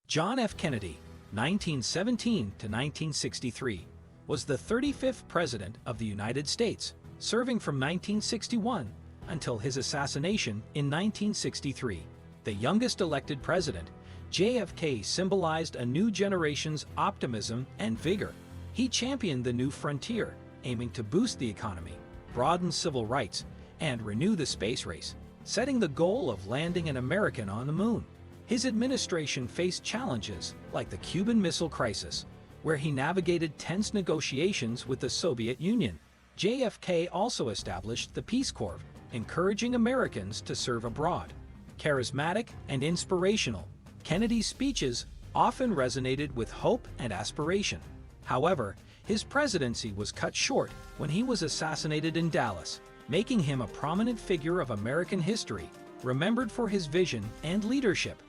John F. Kennedy, 1917 to 1963, was the 35th President of the United States, serving from 1961 until his assassination in 1963. The youngest elected president, JFK symbolized a new generation's optimism and vigor. He championed the new frontier, aiming to boost the economy, broaden civil rights, and renew the space race, setting the goal of landing an American on the moon. His administration faced challenges like the Cuban Missile Crisis, where he navigated tense negotiations with the Soviet Union. JFK also established the Peace Corps, encouraging Americans to serve abroad. Charismatic and inspirational, Kennedy's speeches often resonated with hope and aspiration. However, his presidency was cut short when he was assassinated in Dallas, making him a prominent figure of American history, remembered for his vision and leadership.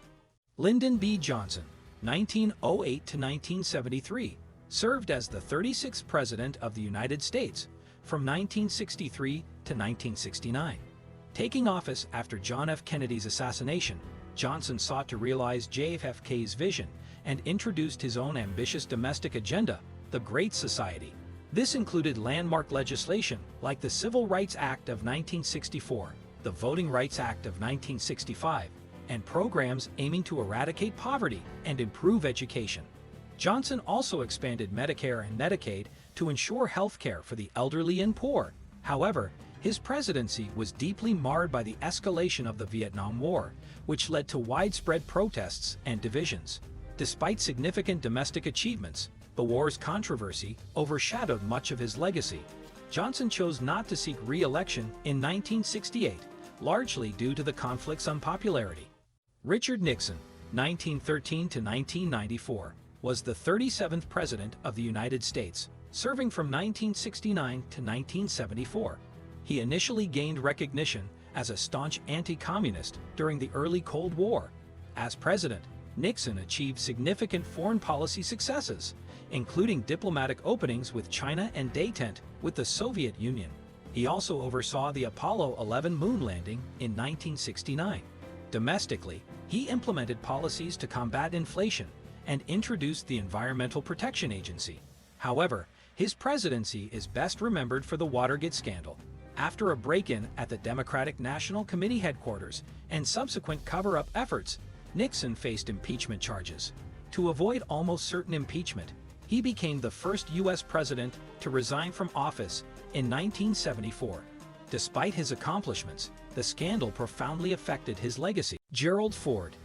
Lyndon B Johnson, 1908 to 1973, served as the 36th President of the United States from 1963 to 1969. Taking office after John F. Kennedy's assassination, Johnson sought to realize JFK's vision and introduced his own ambitious domestic agenda, the Great Society. This included landmark legislation like the Civil Rights Act of 1964, the Voting Rights Act of 1965, and programs aiming to eradicate poverty and improve education. Johnson also expanded Medicare and Medicaid to ensure health care for the elderly and poor. However, his presidency was deeply marred by the escalation of the Vietnam War, which led to widespread protests and divisions. Despite significant domestic achievements, the war's controversy overshadowed much of his legacy. Johnson chose not to seek re-election in 1968, largely due to the conflict's unpopularity. Richard Nixon, 1913 to 1994, was the 37th President of the United States, serving from 1969 to 1974. He initially gained recognition as a staunch anti-communist during the early Cold War. As president, Nixon achieved significant foreign policy successes, including diplomatic openings with China and détente with the Soviet Union. He also oversaw the Apollo 11 moon landing in 1969. Domestically, he implemented policies to combat inflation and introduced the Environmental Protection Agency. However, his presidency is best remembered for the Watergate scandal. After a break-in at the Democratic National Committee headquarters and subsequent cover-up efforts, Nixon faced impeachment charges. To avoid almost certain impeachment, he became the first U.S. president to resign from office in 1974. Despite his accomplishments, the scandal profoundly affected his legacy. Gerald Ford,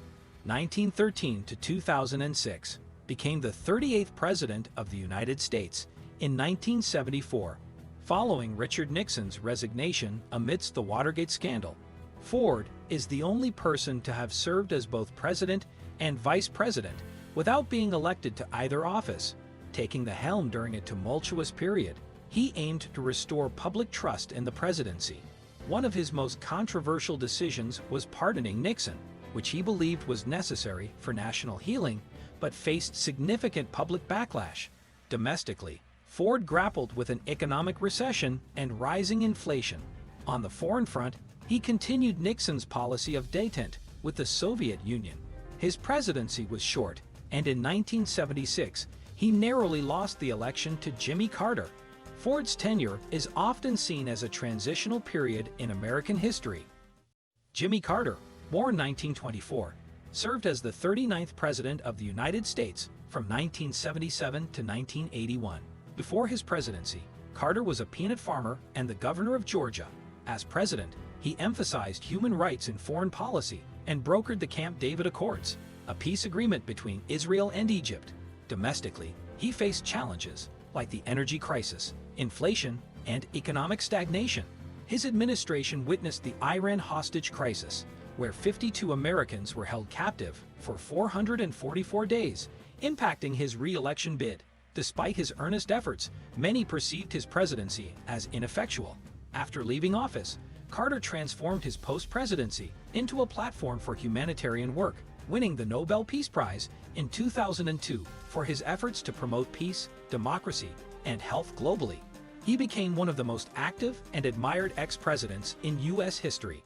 1913 to 2006, became the 38th President of the United States in 1974, following Richard Nixon's resignation amidst the Watergate scandal. Ford is the only person to have served as both president and vice president without being elected to either office. Taking the helm during a tumultuous period, he aimed to restore public trust in the presidency. One of his most controversial decisions was pardoning Nixon, which he believed was necessary for national healing, but faced significant public backlash. Domestically, Ford grappled with an economic recession and rising inflation. On the foreign front, he continued Nixon's policy of détente with the Soviet Union. His presidency was short, and in 1976, he narrowly lost the election to Jimmy Carter. Ford's tenure is often seen as a transitional period in American history. Jimmy Carter, born 1924, served as the 39th President of the United States from 1977 to 1981. Before his presidency, Carter was a peanut farmer and the governor of Georgia. As president, he emphasized human rights in foreign policy and brokered the Camp David Accords, a peace agreement between Israel and Egypt. Domestically, he faced challenges like the energy crisis, inflation, and economic stagnation. His administration witnessed the Iran hostage crisis, where 52 Americans were held captive for 444 days, impacting his re-election bid. Despite his earnest efforts, many perceived his presidency as ineffectual. After leaving office, Carter transformed his post-presidency into a platform for humanitarian work, winning the Nobel Peace Prize in 2002 for his efforts to promote peace, democracy, and health globally. He became one of the most active and admired ex-presidents in U.S. history.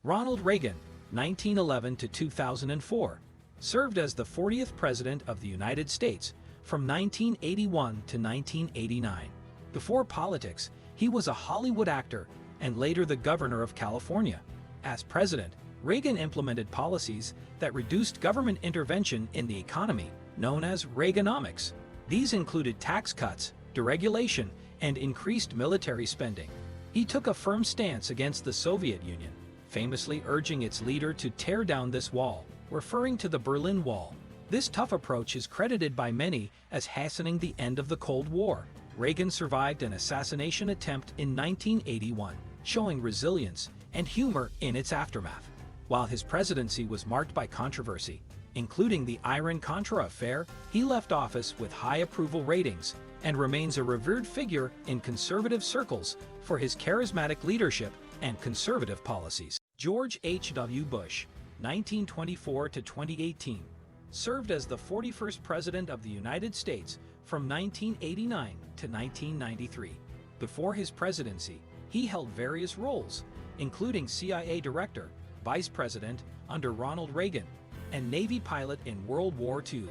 Ronald Reagan, 1911 to 2004, served as the 40th President of the United States from 1981 to 1989. Before politics, he was a Hollywood actor and later the governor of California. As president, Reagan implemented policies that reduced government intervention in the economy, known as Reaganomics. These included tax cuts, deregulation, and increased military spending. He took a firm stance against the Soviet Union, famously urging its leader to tear down this wall, referring to the Berlin Wall. This tough approach is credited by many as hastening the end of the Cold War. Reagan survived an assassination attempt in 1981, showing resilience and humor in its aftermath. While his presidency was marked by controversy, including the Iran-Contra affair, he left office with high approval ratings and remains a revered figure in conservative circles for his charismatic leadership and conservative policies. George H.W. Bush, 1924 to 2018, served as the 41st President of the United States from 1989 to 1993. Before his presidency, he held various roles, including CIA Director, Vice President under Ronald Reagan, and Navy pilot in World War II.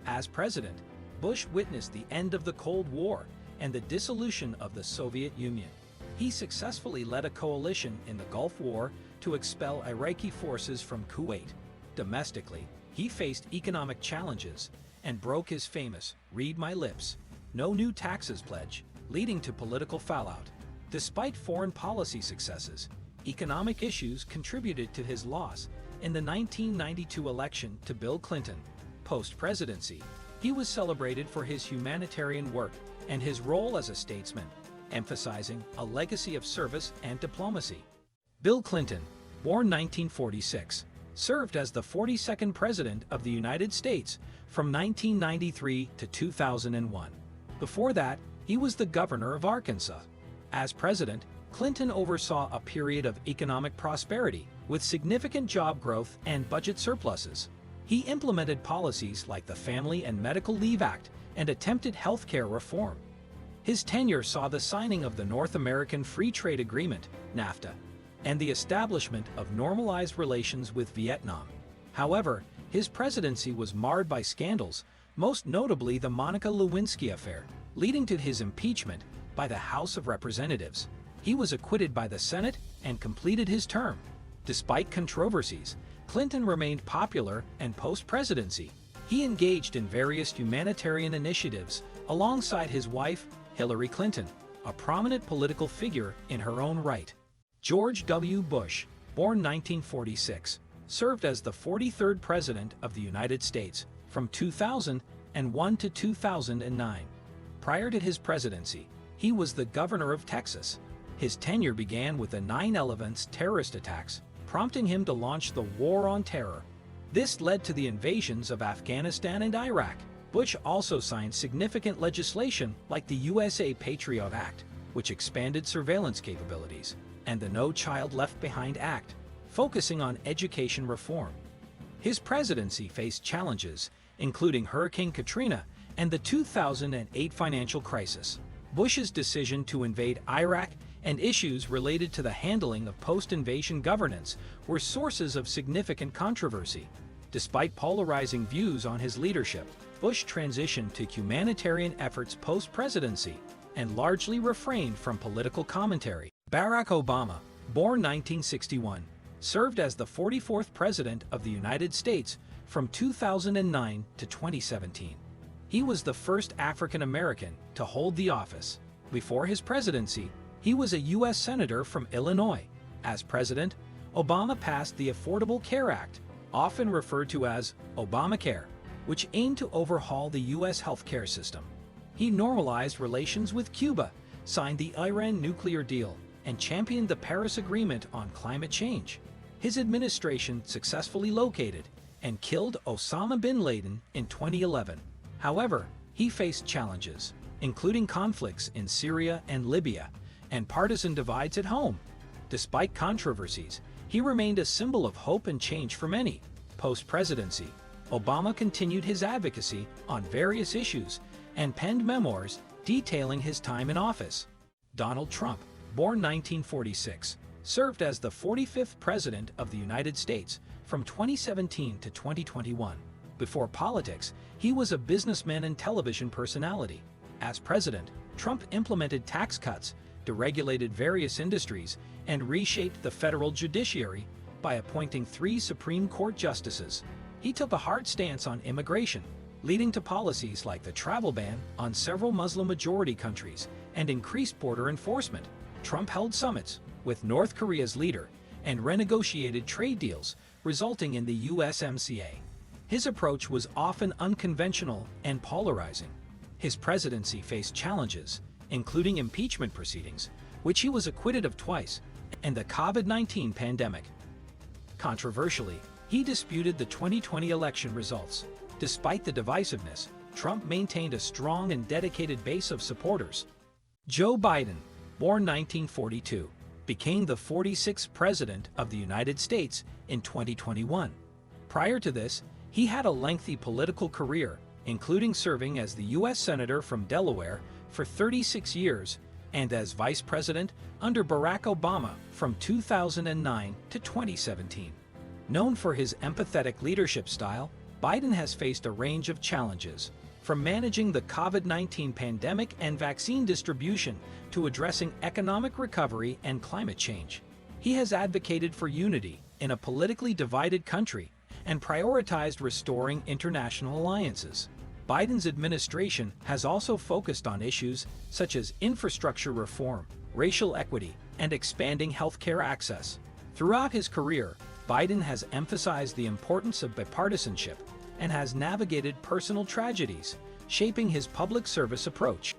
As president, Bush witnessed the end of the Cold War and the dissolution of the Soviet Union. He successfully led a coalition in the Gulf War to expel Iraqi forces from Kuwait. Domestically, he faced economic challenges and broke his famous "Read My Lips, No New Taxes" pledge, leading to political fallout. Despite foreign policy successes, economic issues contributed to his loss in the 1992 election to Bill Clinton. Post-presidency, he was celebrated for his humanitarian work and his role as a statesman, emphasizing a legacy of service and diplomacy. Bill Clinton, born 1946, served as the 42nd President of the United States from 1993 to 2001. Before that, he was the governor of Arkansas. As president, Clinton oversaw a period of economic prosperity with significant job growth and budget surpluses. He implemented policies like the Family and Medical Leave Act and attempted healthcare reform. His tenure saw the signing of the North American Free Trade Agreement, NAFTA, and the establishment of normalized relations with Vietnam. However, his presidency was marred by scandals, most notably the Monica Lewinsky affair, leading to his impeachment by the House of Representatives. He was acquitted by the Senate and completed his term. Despite controversies, Clinton remained popular, and post-presidency, he engaged in various humanitarian initiatives alongside his wife, Hillary Clinton, a prominent political figure in her own right. George W. Bush, born 1946, served as the 43rd President of the United States from 2001 to 2009. Prior to his presidency, he was the governor of Texas. His tenure began with the 9/11 terrorist attacks, prompting him to launch the War on Terror. This led to the invasions of Afghanistan and Iraq. Bush also signed significant legislation like the USA Patriot Act, which expanded surveillance capabilities, and the No Child Left Behind Act, focusing on education reform. His presidency faced challenges, including Hurricane Katrina and the 2008 financial crisis. Bush's decision to invade Iraq and issues related to the handling of post-invasion governance were sources of significant controversy. Despite polarizing views on his leadership, Bush transitioned to humanitarian efforts post-presidency and largely refrained from political commentary. Barack Obama, born 1961, served as the 44th President of the United States from 2009 to 2017. He was the first African American to hold the office. Before his presidency, he was a U.S. Senator from Illinois. As president, Obama passed the Affordable Care Act, often referred to as Obamacare, which aimed to overhaul the U.S. healthcare system. He normalized relations with Cuba, signed the Iran nuclear deal, and championed the Paris Agreement on climate change. His administration successfully located and killed Osama bin Laden in 2011. However, he faced challenges, including conflicts in Syria and Libya, and partisan divides at home. Despite controversies, he remained a symbol of hope and change for many. Post-presidency, Obama continued his advocacy on various issues and penned memoirs detailing his time in office. Donald Trump, born 1946, served as the 45th President of the United States from 2017 to 2021. Before politics, he was a businessman and television personality. As president, Trump implemented tax cuts, deregulated various industries, and reshaped the federal judiciary by appointing 3 Supreme Court justices. He took a hard stance on immigration, leading to policies like the travel ban on several Muslim-majority countries and increased border enforcement. Trump held summits with North Korea's leader and renegotiated trade deals, resulting in the USMCA. His approach was often unconventional and polarizing. His presidency faced challenges, including impeachment proceedings, which he was acquitted of twice, and the COVID-19 pandemic. Controversially, he disputed the 2020 election results. Despite the divisiveness, Trump maintained a strong and dedicated base of supporters. Joe Biden, born 1942, became the 46th President of the United States in 2021. Prior to this, he had a lengthy political career, including serving as the U.S. Senator from Delaware for 36 years and as Vice President under Barack Obama from 2009 to 2017. Known for his empathetic leadership style, Biden has faced a range of challenges, from managing the COVID-19 pandemic and vaccine distribution to addressing economic recovery and climate change. He has advocated for unity in a politically divided country and prioritized restoring international alliances. Biden's administration has also focused on issues such as infrastructure reform, racial equity, and expanding healthcare access. Throughout his career, Biden has emphasized the importance of bipartisanship and has navigated personal tragedies, shaping his public service approach.